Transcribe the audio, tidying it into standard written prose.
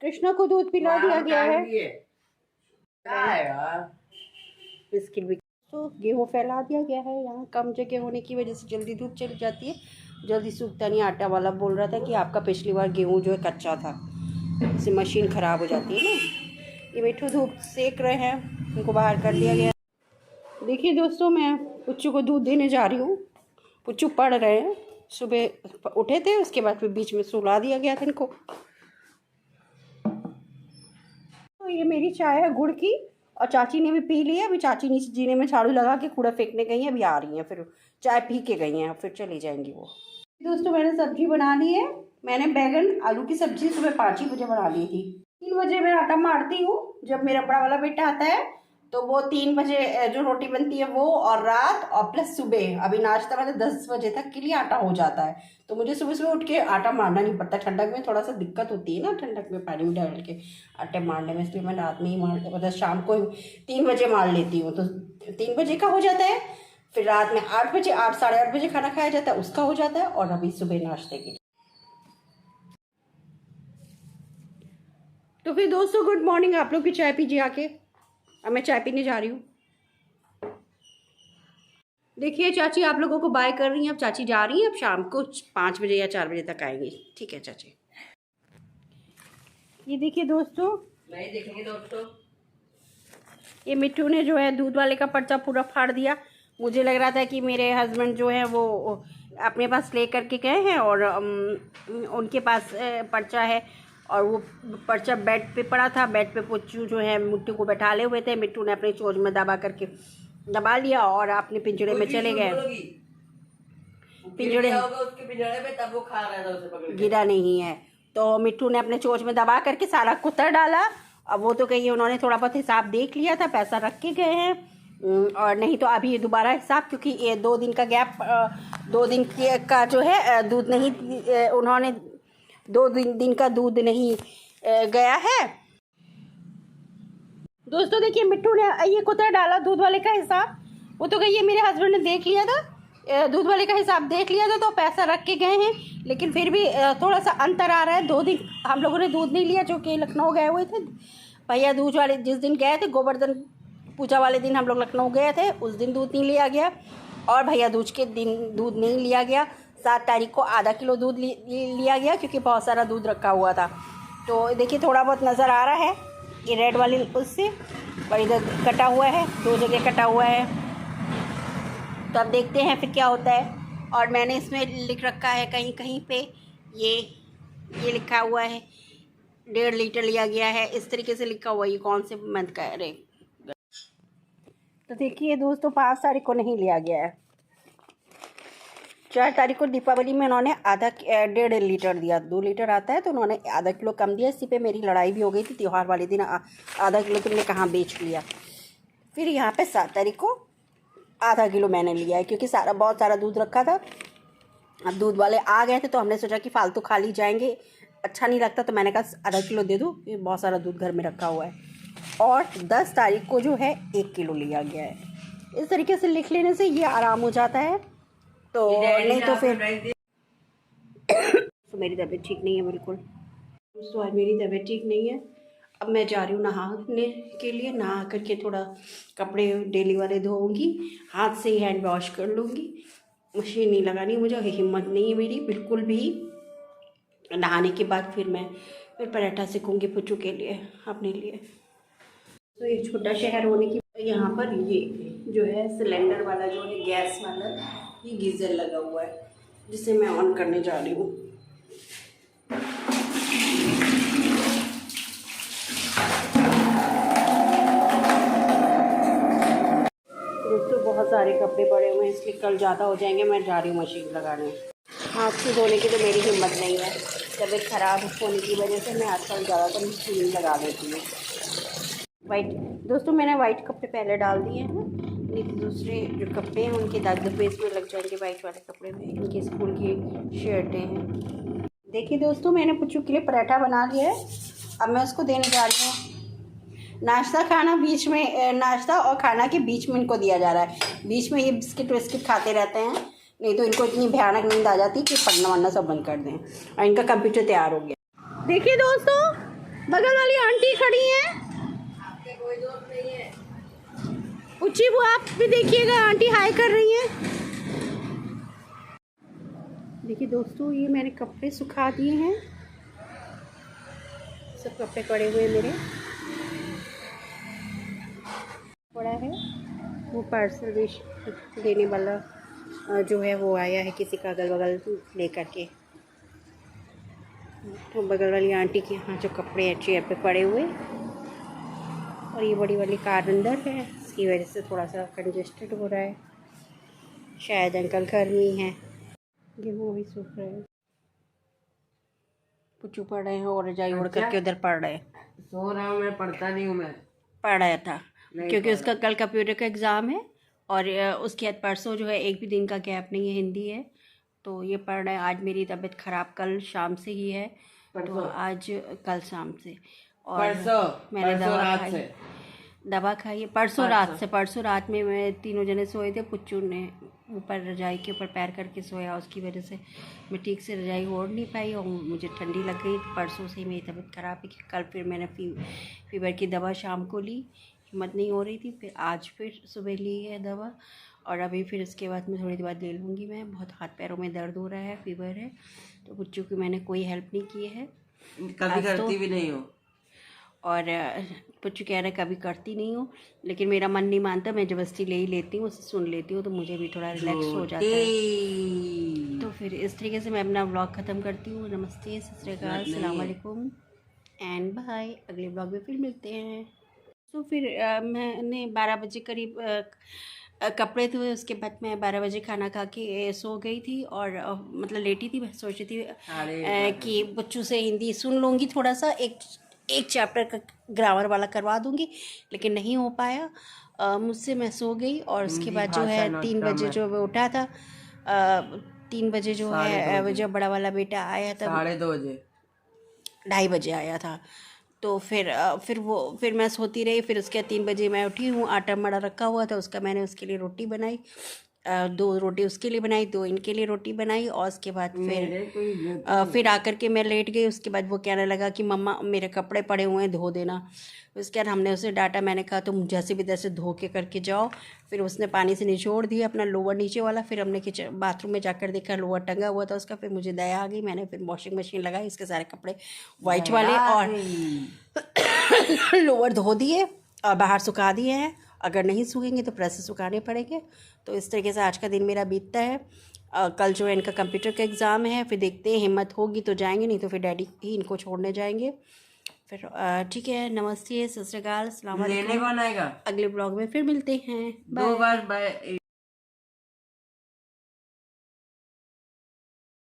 कृष्णा को दूध पिला दिया गया है। बिस्किट भी तो गेहूँ फैला दिया गया है। यहाँ कम जगह होने की वजह से जल्दी धूप चली जाती है, जल्दी सूखता नहीं। आटा वाला बोल रहा था कि आपका पिछली बार गेहूँ जो है कच्चा था, इससे मशीन ख़राब हो जाती है ना। ये मिठू धूप सेक रहे हैं, उनको बाहर कर दिया गया। देखिए दोस्तों, मैं पुच्चू को दूध देने जा रही हूँ। पुच्चू पढ़ रहे हैं, सुबह उठे थे, उसके बाद फिर बीच में सुला दिया गया था इनको। तो ये मेरी चाय है गुड़ की, और चाची ने भी पी ली है। अभी चाची नीचे जीने में झाड़ू लगा के कूड़ा फेंकने गई हैं, अभी आ रही हैं, फिर चाय पी के गई हैं, फिर चली जाएंगी वो। दोस्तों मैंने सब्जी बना ली है। मैंने बैगन आलू की सब्जी सुबह 5 ही बजे बना ली थी। 3 बजे मैं आटा मारती हूँ। जब मेरा बड़ा वाला बेटा आता है तो वो 3 बजे जो रोटी बनती है वो, और रात और प्लस सुबह। अभी नाश्ता मैंने 10 बजे तक के लिए आटा हो जाता है, तो मुझे सुबह सुबह उठ के आटा मारना नहीं पड़ता। ठंडक में थोड़ा सा दिक्कत होती है ना, ठंडक में पानी में डाल के आटे मारने में, इसलिए मैं रात में ही मतलब शाम को 3 बजे मार लेती हूँ, तो 3 बजे का हो जाता है। फिर रात में 8 बजे, 8 साढ़े 8 बजे खाना खाया जाता है, उसका हो जाता है। और अभी सुबह नाश्ते के। तो फिर दोस्तों गुड मॉर्निंग। आप लोग भी चाय पीजिए आके। अब मैं चाय पीने जा रही हूँ। देखिए चाची आप लोगों को बाय कर रही हैं। अब चाची जा रही हैं, अब शाम को 5 बजे या 4 बजे तक आएंगी। ठीक है चाची। ये देखिए दोस्तों, नहीं देखेंगे दोस्तों, ये मिट्टू ने जो है दूध वाले का पर्चा पूरा फाड़ दिया। मुझे लग रहा था कि मेरे हस्बैंड जो है वो अपने पास ले करके गए हैं, और उनके पास पर्चा है, और वो पर्चा बेड पे पड़ा था। बेड पे पुच्चू जो है मिट्टू को बैठाले हुए थे। मिट्टू ने अपने चोंच में दबा लिया और अपने पिंजड़े में चले गए। पिंजड़े उसके पिंजड़े में, तब वो खा रहा था, उसे पकड़ के। गिरा नहीं है, तो मिट्टू ने अपने चोंच में दबा करके सारा कुतर डाला। अब वो तो कहिए उन्होंने थोड़ा बहुत हिसाब देख लिया था, पैसा रख के गए हैं। और नहीं तो अभी दोबारा हिसाब, क्योंकि ये 2 दिन का गैप, 2 दिन का जो है दूध नहीं, उन्होंने 2 दिन का दूध नहीं गया है। दोस्तों देखिए मिट्टू ने ये कुतर डाला दूध वाले का हिसाब। वो तो कहिए मेरे हस्बैंड ने देख लिया था, दूध वाले का हिसाब देख लिया था, तो पैसा रख के गए हैं। लेकिन फिर भी थोड़ा सा अंतर आ रहा है। 2 दिन हम लोगों ने दूध नहीं लिया, जो कि लखनऊ गए हुए थे। भैया दूध वाले जिस दिन गए थे, गोवर्धन पूजा वाले दिन हम लोग लखनऊ गए थे, उस दिन दूध नहीं लिया गया, और भैया दूज के दिन दूध नहीं लिया गया। 7 तारीख को आधा किलो दूध लिया गया, क्योंकि बहुत सारा दूध रखा हुआ था। तो देखिए थोड़ा बहुत नज़र आ रहा है, ये रेड वाली उससे, और इधर कटा हुआ है, 2 जगह कटा हुआ है। तो अब देखते हैं फिर क्या होता है। और मैंने इसमें लिख रखा है कहीं कहीं पे, ये लिखा हुआ है 1.5 लीटर लिया गया है, इस तरीके से लिखा हुआ है। ये कौन से मंथ का है? तो देखिए दोस्तों 5 तारीख को नहीं लिया गया है। 4 तारीख को दीपावली में उन्होंने 1.5 लीटर दिया। 2 लीटर आता है, तो उन्होंने आधा किलो कम दिया। इसी पे मेरी लड़ाई भी हो गई थी त्यौहार वाले दिन, आधा किलो तुमने कहाँ बेच लिया। फिर यहाँ पे 7 तारीख को आधा किलो मैंने लिया है, क्योंकि बहुत सारा दूध रखा था। अब दूध वाले आ गए थे, तो हमने सोचा कि फालतू खाली जाएंगे, अच्छा नहीं लगता, तो मैंने कहा आधा किलो दे दो, ये बहुत सारा दूध घर में रखा हुआ है। और 10 तारीख को जो है 1 किलो लिया गया है। इस तरीके से लिख लेने से ये आराम हो जाता है। तो नहीं तो फिर तो मेरी तबीयत ठीक नहीं है बिल्कुल। तो आज मेरी तबीयत ठीक नहीं है। अब मैं जा रही हूँ नहाने के लिए। नहा करके थोड़ा कपड़े डेली वाले धोऊंगी, हाथ से ही हैंड वॉश कर लूँगी। मशीन नहीं लगानी, मुझे हिम्मत नहीं है मेरी बिल्कुल भी। नहाने के बाद फिर पराठा सेकूँगी पुच्चू के लिए, अपने लिए। तो ये छोटा शहर होने की यहाँ पर ये जो है सिलेंडर वाला जो है, गैस वाला, ये गीज़र लगा हुआ है, जिसे मैं ऑन करने जा रही हूँ। दोस्तों बहुत सारे कपड़े पड़े हुए हैं, इसलिए कल ज़्यादा हो जाएंगे। मैं जा रही हूँ मशीन लगाने। हाथ से धोने की तो मेरी हिम्मत नहीं है, तबीयत ख़राब होने की वजह से मैं आजकल ज़्यादातर मशीन लगा लेती हूँ। वाइट दोस्तों मैंने वाइट कपड़े पहले डाल दिए हैं, नहीं तो दूसरे जो कपड़े हैं उनके दाग धब्बे इसमें लग जाएंगे। वाइट वाले कपड़े में इनके स्कूल की शर्टें हैं। देखिए दोस्तों मैंने पुच्चू के लिए पराठा बना लिया है। अब मैं उसको देने जा रही हूँ। नाश्ता खाना बीच में, नाश्ता और खाना के बीच में इनको दिया जा रहा है। बीच में ये बिस्किट विस्किट खाते रहते हैं, नहीं तो इनको इतनी भयानक नींद आ जाती है कि पढ़ना वढ़ना सब बंद कर दें। और इनका कंप्यूटर तैयार हो गया। देखिए दोस्तों बगल वाली आंटी खड़ी हैं। आपके कोई दोस्त नहीं है? उच्ची वो आप भी देखिएगा, आंटी हाय कर रही हैं। देखिए दोस्तों, ये मैंने कपड़े सुखा दिए हैं, सब कपड़े पड़े हुए मेरे पड़ा है। वो पार्सल भी देने वाला जो है वो आया है किसी का अगल बगल लेकर के। तो बगल वाली आंटी के यहाँ जो कपड़े हैं चेयर पे पड़े हुए, और ये बड़ी वाली कार अंदर है, इसकी वजह से थोड़ा सा कंजेस्टेड हो रहा है। शायद अंकल घर में ही हैं। गेहूँ भी सूख रहे हैं, पुच्चू पड़ रहे हैं और रजाई ओढ़ करके उधर पड़ रहे हैं। सो रहा हूँ मैं, पढ़ता नहीं हूँ मैं। पढ़ रहा था क्योंकि उसका कल कंप्यूटर का एग्ज़ाम है, और उसके बाद परसों जो है एक भी दिन का गैप नहीं है, हिंदी है, तो ये पढ़ रहा है। आज मेरी तबीयत ख़राब कल शाम से ही है, तो आज कल शाम से, और मैंने दवा खाई है परसों रात में। मैं तीनों जने सोए थे, पुच्चू ने ऊपर रजाई के ऊपर पैर करके सोया, उसकी वजह से मैं ठीक से रजाई ओढ़ नहीं पाई और मुझे ठंडी लग गई। परसों से ही मेरी तबीयत ख़राब है। कल फिर मैंने फीवर की दवा शाम को ली, हिम्मत नहीं हो रही थी, फिर आज फिर सुबह ली है दवा, और अभी फिर उसके बाद मैं थोड़ी देर बाद ले लूँगी। मैं बहुत हाथ पैरों में दर्द हो रहा है, फीवर है, तो पुच्चू की मैंने कोई हेल्प नहीं की है, कभी करती भी नहीं हो। और पुच्चू कह रहा है कभी करती नहीं हूँ, लेकिन मेरा मन नहीं मानता, मैं जबरदस्ती ले ही लेती हूँ, उससे सुन लेती हूँ, तो मुझे भी थोड़ा रिलैक्स हो जाता है। तो फिर इस तरीके से मैं अपना व्लॉग ख़त्म करती हूँ। नमस्ते, सत श्री अकाल, अस्सलाम वालेकुम एंड बाय। अगले व्लॉग में फिर मिलते हैं। तो फिर मैंने 12 बजे करीब कपड़े धोए, उसके बाद मैं 12 बजे खाना खा के सो गई थी, और मतलब लेटी थी। मैं सोच रही थी कि बच्चों से हिंदी सुन लूँगी, थोड़ा सा एक चैप्टर का ग्रामर वाला करवा दूँगी, लेकिन नहीं हो पाया मुझसे। मैं सो गई, और उसके बाद जो है 3 बजे जो मैं उठा था, 3 बजे जो है जब बड़ा वाला बेटा आया था, 2:30 बजे, 2:30 बजे आया था, तो फिर मैं सोती रही। फिर उसके 3 बजे मैं उठी हूँ, आटा मड़ा रखा हुआ था उसका, मैंने उसके लिए रोटी बनाई, 2 रोटी उसके लिए बनाई, 2 इनके लिए रोटी बनाई, और उसके बाद फिर आकर के मैं लेट गई। उसके बाद वो कहने लगा कि मम्मा मेरे कपड़े पड़े हुए हैं, धो देना। उसके बाद हमने उसे डांटा, मैंने कहा तुम जैसे भी तैसे धो के करके जाओ। फिर उसने पानी से निचोड़ दिया अपना लोअर नीचे वाला। फिर हमने किचन बाथरूम में जाकर देखा लोअर टंगा हुआ था उसका। फिर मुझे दया आ गई, मैंने फिर वॉशिंग मशीन लगाई, इसके सारे कपड़े वाइट वाले और लोअर धो दिए और बाहर सुखा दिए हैं। अगर नहीं सूखेंगे तो प्रेस से सुखाने पड़ेंगे। तो इस तरीके से आज का दिन मेरा बीतता है। कल जो है इनका कंप्यूटर का एग्ज़ाम है, फिर देखते हैं, हिम्मत होगी तो जाएंगे, नहीं तो फिर डैडी ही इनको छोड़ने जाएंगे। फिर ठीक है, नमस्ते, सत श्री अकाल, अस्सलाम वालेकुम। लेने कौन आएगा? अगले ब्लॉग में फिर मिलते हैं। 2 बार बाय।